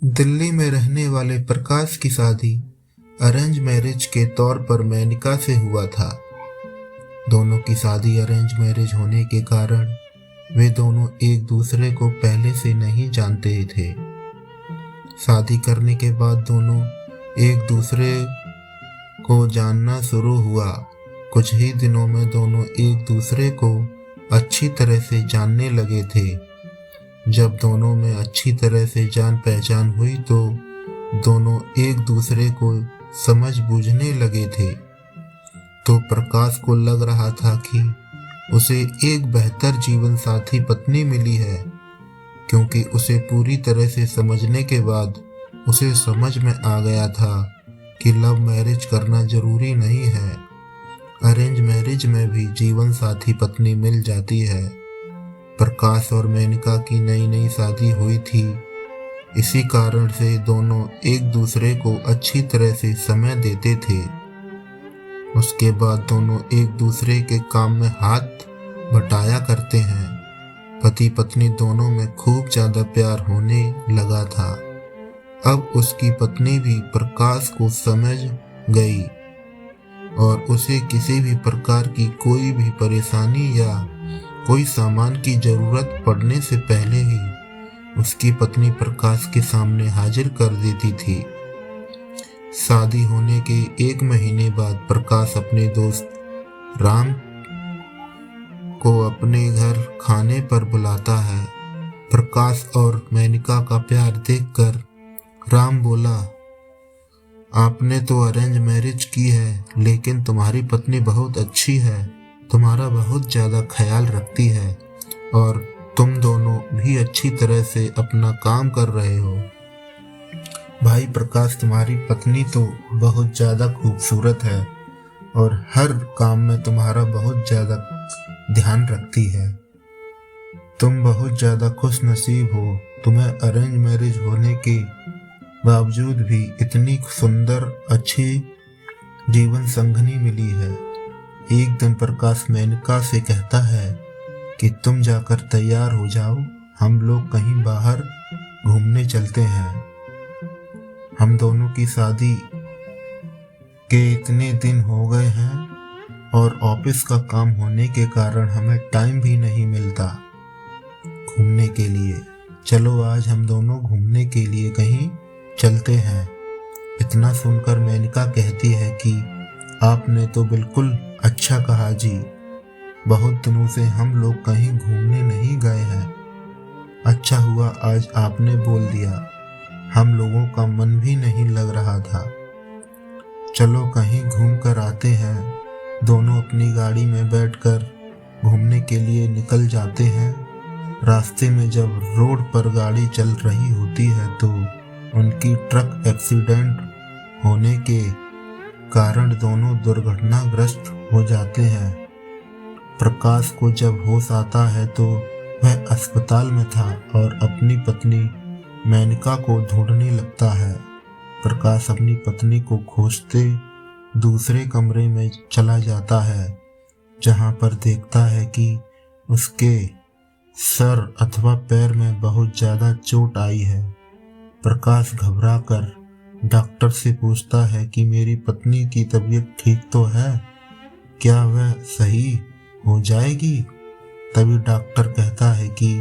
दिल्ली में रहने वाले प्रकाश की शादी अरेंज मैरिज के तौर पर मेनका से हुआ था। दोनों की शादी अरेंज मैरिज होने के कारण वे दोनों एक दूसरे को पहले से नहीं जानते थे। शादी करने के बाद दोनों एक दूसरे को जानना शुरू हुआ। कुछ ही दिनों में दोनों एक दूसरे को अच्छी तरह से जानने लगे थे। जब दोनों में अच्छी तरह से जान पहचान हुई तो दोनों एक दूसरे को समझ बूझने लगे थे। तो प्रकाश को लग रहा था कि उसे एक बेहतर जीवन साथी पत्नी मिली है, क्योंकि उसे पूरी तरह से समझने के बाद उसे समझ में आ गया था कि लव मैरिज करना जरूरी नहीं है। अरेंज मैरिज में भी जीवन साथी पत्नी मिल जाती है। प्रकाश और मेनका की नई नई शादी हुई थी। इसी कारण से दोनों एक दूसरे को अच्छी तरह से समय देते थे। उसके बाद दोनों एक दूसरे के काम में हाथ बटाया करते हैं। पति पत्नी दोनों में खूब ज्यादा प्यार होने लगा था। अब उसकी पत्नी भी प्रकाश को समझ गई और उसे किसी भी प्रकार की कोई भी परेशानी या कोई सामान की जरूरत पड़ने से पहले ही उसकी पत्नी प्रकाश के सामने हाजिर कर देती थी। शादी होने के 1 महीने बाद प्रकाश अपने दोस्त राम को अपने घर खाने पर बुलाता है। प्रकाश और मेनका का प्यार देखकर राम बोला, आपने तो अरेंज मैरिज की है, लेकिन तुम्हारी पत्नी बहुत अच्छी है, तुम्हारा बहुत ज्यादा ख्याल रखती है और तुम दोनों भी अच्छी तरह से अपना काम कर रहे हो। भाई प्रकाश, तुम्हारी पत्नी तो बहुत ज्यादा खूबसूरत है और हर काम में तुम्हारा बहुत ज्यादा ध्यान रखती है। तुम बहुत ज्यादा खुश नसीब हो। तुम्हें अरेंज मैरिज होने के बावजूद भी इतनी सुंदर अच्छी जीवन संगनी मिली है। एक दिन प्रकाश मेनका से कहता है कि तुम जाकर तैयार हो जाओ, हम लोग कहीं बाहर घूमने चलते हैं। हम दोनों की शादी के इतने दिन हो गए हैं और ऑफिस का काम होने के कारण हमें टाइम भी नहीं मिलता घूमने के लिए। चलो आज हम दोनों घूमने के लिए कहीं चलते हैं। इतना सुनकर मेनका कहती है कि आपने तो बिल्कुल अच्छा कहा जी, बहुत दिनों से हम लोग कहीं घूमने नहीं गए हैं। अच्छा हुआ आज आपने बोल दिया, हम लोगों का मन भी नहीं लग रहा था। चलो कहीं घूम कर आते हैं। दोनों अपनी गाड़ी में बैठकर घूमने के लिए निकल जाते हैं। रास्ते में जब रोड पर गाड़ी चल रही होती है तो उनकी ट्रक एक्सीडेंट होने के कारण दोनों दुर्घटनाग्रस्त हो जाते हैं। प्रकाश को जब होश आता है तो वह अस्पताल में था और अपनी पत्नी मेनका को ढूंढने लगता है। प्रकाश अपनी पत्नी को खोजते दूसरे कमरे में चला जाता है, जहां पर देखता है कि उसके सर अथवा पैर में बहुत ज्यादा चोट आई है। प्रकाश घबराकर डॉक्टर से पूछता है कि मेरी पत्नी की तबीयत ठीक तो है, क्या वह सही हो जाएगी? तभी डॉक्टर कहता है कि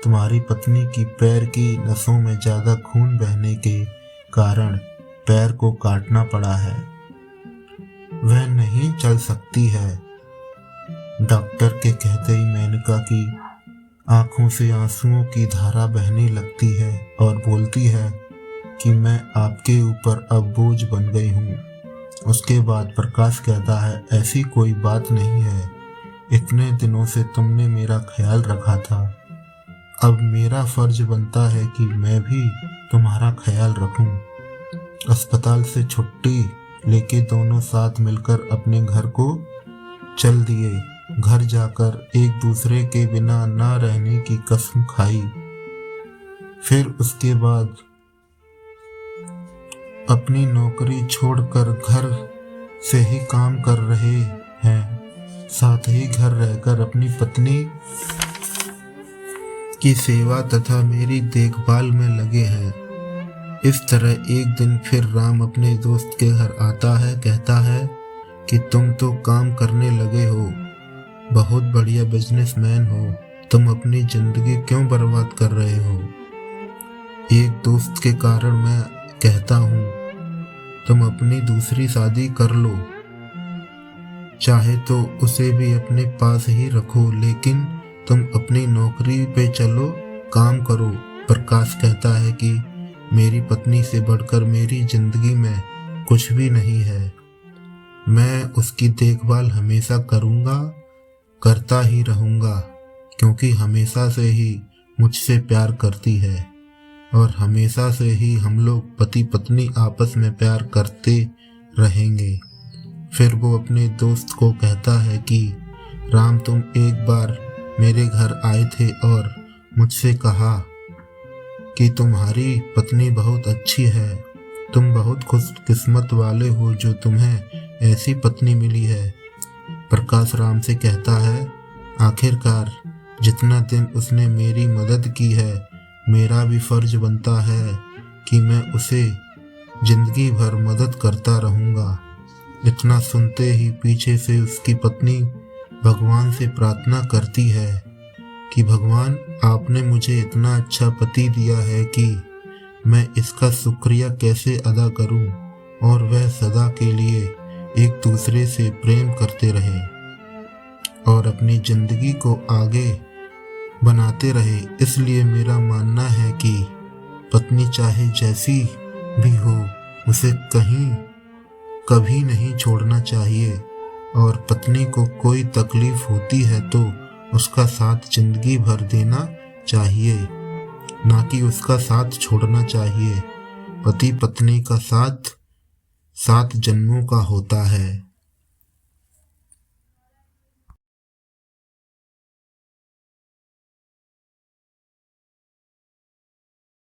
तुम्हारी पत्नी की पैर की नसों में ज्यादा खून बहने के कारण पैर को काटना पड़ा है, वह नहीं चल सकती है। डॉक्टर के कहते ही मेनका की आंखों से आंसुओं की धारा बहने लगती है और बोलती है कि मैं आपके ऊपर अब बोझ बन गई हूँ। उसके बाद प्रकाश कहता है, ऐसी कोई बात नहीं है, इतने दिनों से तुमने मेरा ख्याल रखा था, अब मेरा फर्ज बनता है कि मैं भी तुम्हारा ख्याल रखूं। अस्पताल से छुट्टी लेके दोनों साथ मिलकर अपने घर को चल दिए। घर जाकर एक दूसरे के बिना ना रहने की कसम खाई। फिर उसके बाद अपनी नौकरी छोड़कर घर से ही काम कर रहे हैं, साथ ही घर रहकर अपनी पत्नी की सेवा तथा मेरी देखभाल में लगे हैं। इस तरह एक दिन फिर राम अपने दोस्त के घर आता है। कहता है कि तुम तो काम करने लगे हो, बहुत बढ़िया बिजनेसमैन हो, तुम अपनी जिंदगी क्यों बर्बाद कर रहे हो? एक दोस्त के कारण मैं कहता हूँ तुम अपनी दूसरी शादी कर लो, चाहे तो उसे भी अपने पास ही रखो, लेकिन तुम अपनी नौकरी पे चलो, काम करो। प्रकाश कहता है कि मेरी पत्नी से बढ़कर मेरी जिंदगी में कुछ भी नहीं है, मैं उसकी देखभाल हमेशा करूँगा, करता ही रहूँगा, क्योंकि हमेशा से ही मुझसे प्यार करती है और हमेशा से ही हम लोग पति पत्नी आपस में प्यार करते रहेंगे। फिर वो अपने दोस्त को कहता है कि राम, तुम एक बार मेरे घर आए थे और मुझसे कहा कि तुम्हारी पत्नी बहुत अच्छी है, तुम बहुत खुशकिस्मत वाले हो जो तुम्हें ऐसी पत्नी मिली है। प्रकाश राम से कहता है, आखिरकार जितना दिन उसने मेरी मदद की है, मेरा भी फर्ज बनता है कि मैं उसे जिंदगी भर मदद करता रहूँगा। इतना सुनते ही पीछे से उसकी पत्नी भगवान से प्रार्थना करती है कि भगवान, आपने मुझे इतना अच्छा पति दिया है कि मैं इसका शुक्रिया कैसे अदा करूं और वह सदा के लिए एक दूसरे से प्रेम करते रहे और अपनी जिंदगी को आगे बनाते रहे। इसलिए मेरा मानना है कि पत्नी चाहे जैसी भी हो, उसे कभी नहीं छोड़ना चाहिए और पत्नी को कोई तकलीफ होती है तो उसका साथ जिंदगी भर देना चाहिए, ना कि उसका साथ छोड़ना चाहिए। पति पत्नी का साथ 7 जन्मों का होता है।